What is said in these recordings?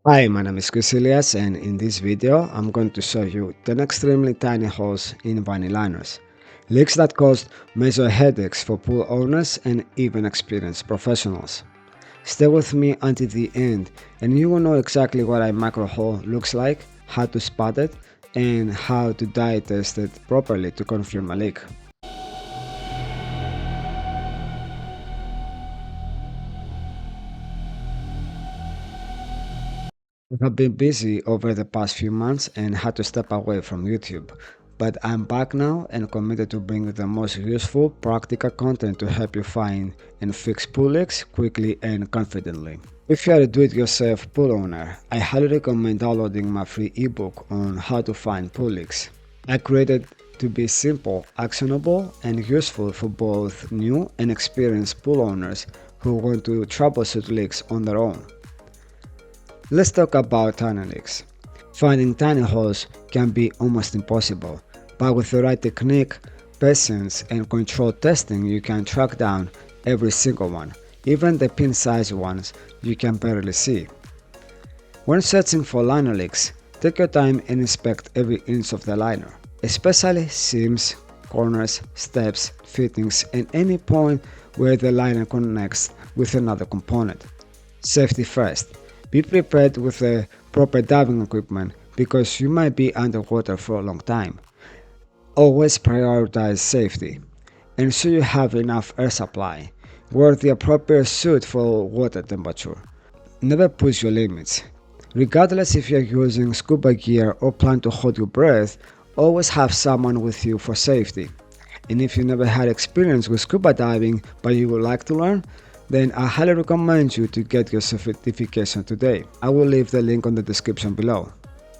Hi, my name is Chris Elias, and in this video I'm going to show you 10 extremely tiny holes in vinyl liners. Leaks that cause major headaches for pool owners and even experienced professionals. Stay with me until the end and you will know exactly what a micro hole looks like, how to spot it, and how to dye test it properly to confirm a leak. I have been busy over the past few months and had to step away from YouTube, but I'm back now and committed to bring you the most useful, practical content to help you find and fix pool leaks quickly and confidently. If you are a do-it-yourself pool owner, I highly recommend downloading my free ebook on how to find pool leaks. I created to be simple, actionable, and useful for both new and experienced pool owners who want to troubleshoot leaks on their own. Let's talk about tiny leaks. Finding tiny holes can be almost impossible, but with the right technique, patience, and controlled testing, you can track down every single one, even the pin-sized ones you can barely see. When searching for liner leaks, take your time and inspect every inch of the liner, especially seams, corners, steps, fittings, and any point where the liner connects with another component. Safety first. Be prepared with the proper diving equipment because you might be underwater for a long time. Always prioritize safety. Ensure you have enough air supply. Wear the appropriate suit for water temperature. Never push your limits. Regardless if you're using scuba gear or plan to hold your breath, always have someone with you for safety. And if you never had experience with scuba diving but you would like to learn, then I highly recommend you to get your certification today. I will leave the link on the description below.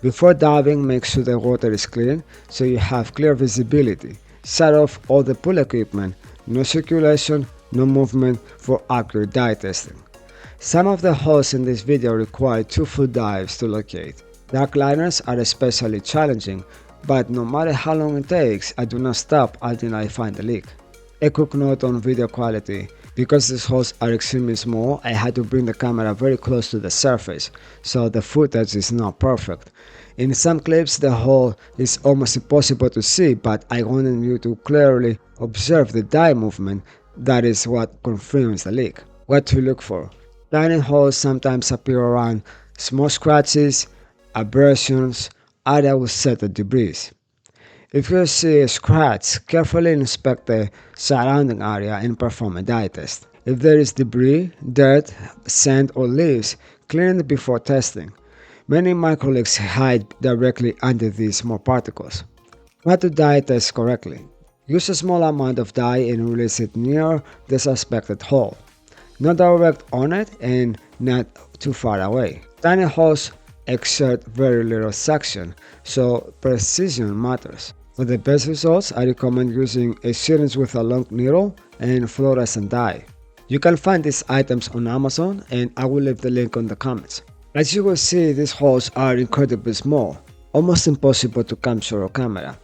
Before diving, make sure the water is clean so you have clear visibility. Shut off all the pool equipment, no circulation, no movement for accurate dye testing. Some of the holes in this video require 2 full dives to locate. Dark liners are especially challenging, but no matter how long it takes, I do not stop until I find the leak. A quick note on video quality. Because these holes are extremely small, I had to bring the camera very close to the surface, so the footage is not perfect. In some clips the hole is almost impossible to see, but I wanted you to clearly observe the dye movement. That is what confirms the leak. What to look for? Tiny holes sometimes appear around small scratches, abrasions, other will set the debris. If you see a scratch, carefully inspect the surrounding area and perform a dye test. If there is debris, dirt, sand or leaves, clean it before testing. Many microleaks hide directly under these small particles. How to dye test correctly? Use a small amount of dye and release it near the suspected hole. Not direct on it and not too far away. Tiny holes exert very little suction, so precision matters. For the best results, I recommend using a syringe with a long needle and fluorescent dye. You can find these items on Amazon and I will leave the link on the comments. As you will see, these holes are incredibly small, almost impossible to capture on camera.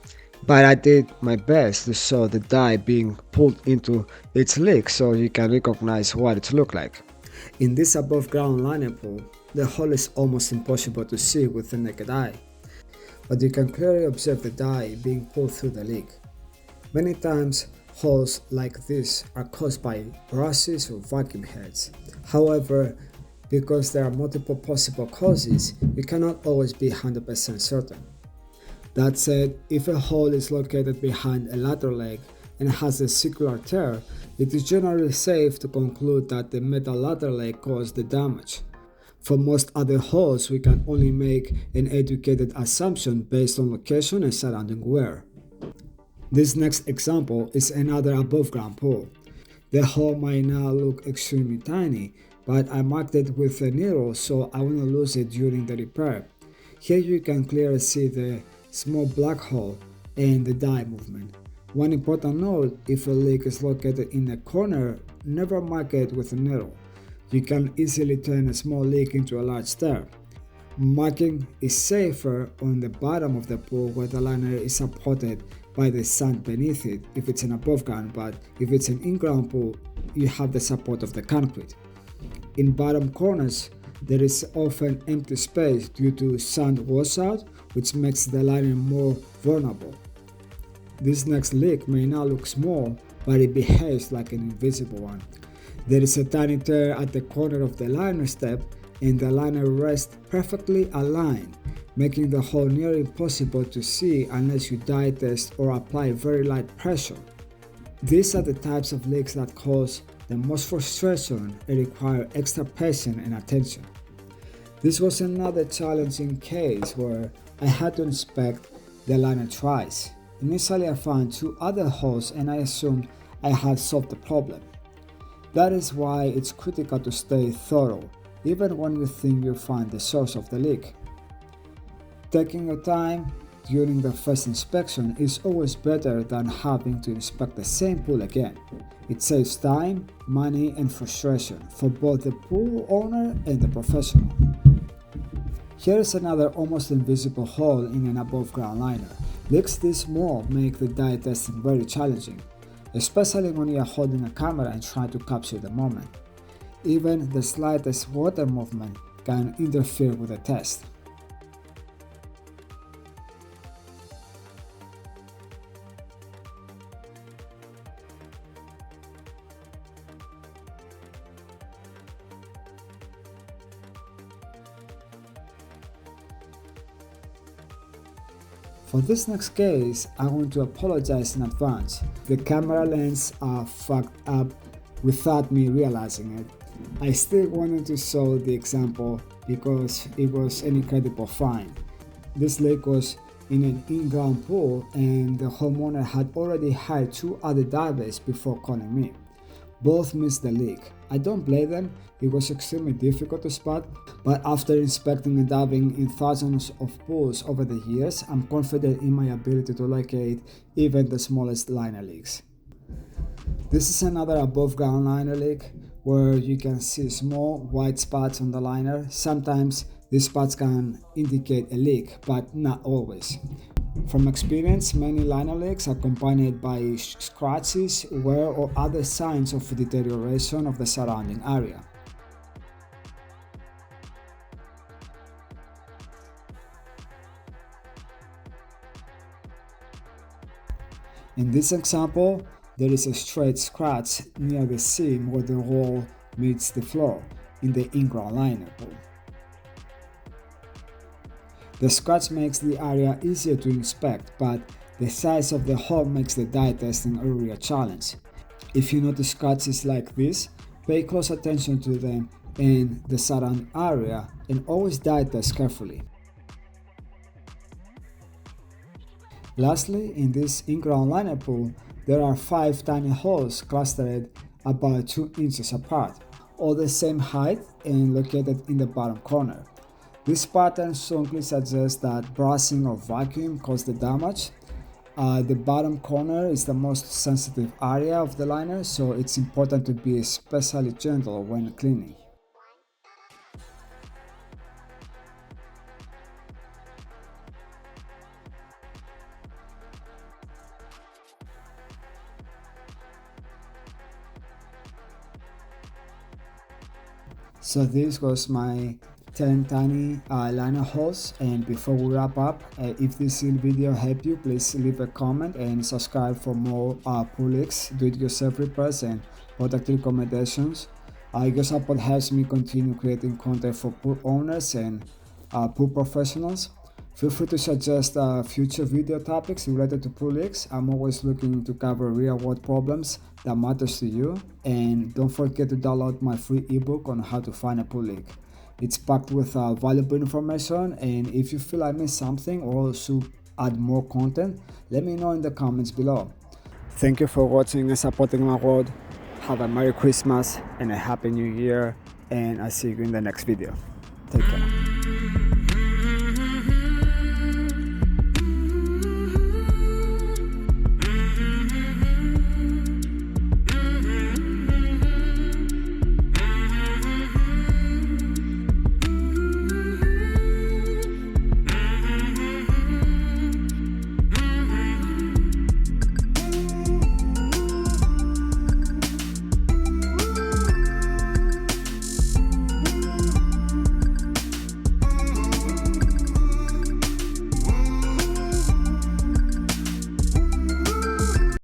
But I did my best to show the dye being pulled into its leak so you can recognize what it looks like. In this above ground liner pool, the hole is almost impossible to see with the naked eye, but you can clearly observe the dye being pulled through the leak. Many times, holes like this are caused by rushes or vacuum heads. However, because there are multiple possible causes, you cannot always be 100% certain. That said, if a hole is located behind a ladder leg and has a circular tear, it is generally safe to conclude that the metal ladder leg caused the damage. For most other holes, we can only make an educated assumption based on location and surrounding wear. This next example is another above ground pool. The hole might now look extremely tiny, but I marked it with a needle so I won't lose it during the repair. Here you can clearly see the small black hole and the dye movement. One important note: if a leak is located in a corner, never mark it with a needle. You can easily turn a small leak into a large tear. Marking is safer on the bottom of the pool where the liner is supported by the sand beneath it if it's an above ground, but if it's an in-ground pool, you have the support of the concrete. In bottom corners, There is often empty space due to sand washout, which makes the liner more vulnerable. This next leak may not look small, but it behaves like an invisible one. There is a tiny tear at the corner of the liner step, and the liner rests perfectly aligned, making the hole near impossible to see unless you dye test or apply very light pressure. These are the types of leaks that cause the most frustration and require extra patience and attention. This was another challenging case where I had to inspect the liner twice. Initially I found 2 other holes and I assumed I had solved the problem. That is why it's critical to stay thorough, even when you think you find the source of the leak. Taking your time during the first inspection is always better than having to inspect the same pool again. It saves time, money, and frustration for both the pool owner and the professional. Here is another almost invisible hole in an above-ground liner. Leaks this small make the dye testing very challenging, especially when you are holding a camera and trying to capture the moment. Even the slightest water movement can interfere with the test. For this next case, I want to apologize in advance. The camera lens fucked up without me realizing it. I still wanted to show the example because it was an incredible find. This leak was in an in-ground pool and the homeowner had already hired 2 other divers before calling me. Both missed the leak. I don't blame them, it was extremely difficult to spot, but after inspecting and diving in thousands of pools over the years, I'm confident in my ability to locate even the smallest liner leaks. This is another above ground liner leak where you can see small white spots on the liner. Sometimes these spots can indicate a leak, but not always. From experience, many liner leaks are accompanied by scratches, wear, or other signs of deterioration of the surrounding area. In this example, there is a straight scratch near the seam where the wall meets the floor in the in-ground liner pool. The scratch makes the area easier to inspect, but the size of the hole makes the dye testing a real challenge. If you notice scratches like this, pay close attention to them in the surrounding area and always dye test carefully. Lastly, in this in-ground liner pool, there are 5 tiny holes clustered about 2 inches apart, all the same height and located in the bottom corner. This pattern strongly suggests that brushing or vacuum caused the damage. The bottom corner is the most sensitive area of the liner, so it's important to be especially gentle when cleaning. So this was my 10 tiny liner holes, and before we wrap up, if this video helped you, please leave a comment and subscribe for more pool leaks, do-it-yourself repairs, and product recommendations. Your support helps me continue creating content for pool owners and pool professionals. Feel free to suggest future video topics related to pool leaks. I'm always looking to cover real-world problems that matters to you, and don't forget to download my free ebook on how to find a pool leak. It's packed with valuable information, and if you feel I missed something or should add more content, let me know in the comments below. Thank you for watching and supporting my work. Have a Merry Christmas and a Happy New Year, and I'll see you in the next video. Take care.